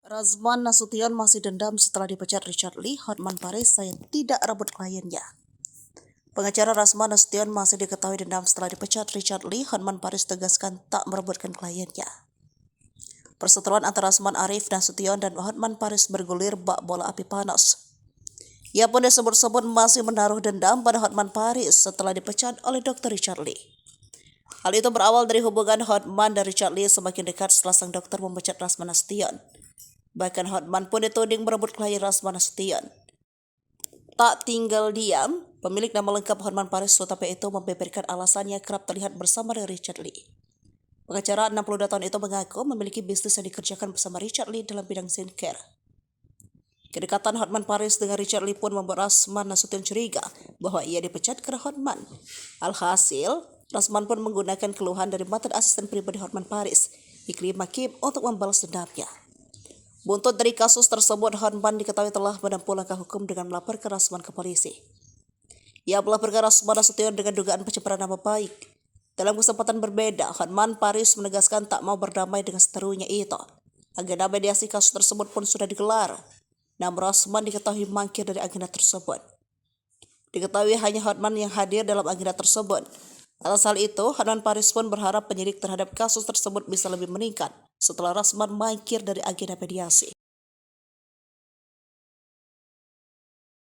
Razman Nasution masih dendam setelah dipecat Richard Lee. Hotman Paris saya tidak rebut kliennya. Pengacara Razman Nasution masih diketahui dendam setelah dipecat Richard Lee. Hotman Paris tegaskan tak merebutkan kliennya. Perseteruan antara Razman Arif Nasution dan Hotman Paris bergulir bak bola api panas. Ia pun disebut-sebut masih menaruh dendam pada Hotman Paris setelah dipecat oleh Dr. Richard Lee. Hal itu berawal dari hubungan Hotman dan Richard Lee semakin dekat setelah sang dokter memecat Razman Nasution. Bahkan Hotman pun dituding merebut klien Razman Nasution. Tak tinggal diam, pemilik nama lengkap Hotman Paris Sutape itu membeberkan alasannya kerap terlihat bersama dengan Richard Lee. Pengacara 62 tahun itu mengaku memiliki bisnis yang dikerjakan bersama Richard Lee dalam bidang skincare. Kedekatan Hotman Paris dengan Richard Lee pun membuat Razman Nasution curiga bahwa ia dipecat karena Hotman. Alhasil, Razman pun menggunakan keluhan dari mantan asisten pribadi Hotman Paris, Ikrimah Kim, untuk membalas dendamnya. Buntut dari kasus tersebut, Hotman diketahui telah menempuh langkah hukum dengan melaporkan Razman ke polisi. Ia melaporkan Razman Nasution dengan dugaan pencemaran nama baik. Dalam kesempatan berbeda, Hotman Paris menegaskan tak mau berdamai dengan seterunya itu. Agenda mediasi kasus tersebut pun sudah digelar. Namun Razman diketahui mangkir dari agenda tersebut. Diketahui hanya Hotman yang hadir dalam agenda tersebut. Atas hal itu, Hotman Paris pun berharap penyidik terhadap kasus tersebut bisa lebih meningkat setelah Razman mangkir dari agenda mediasi.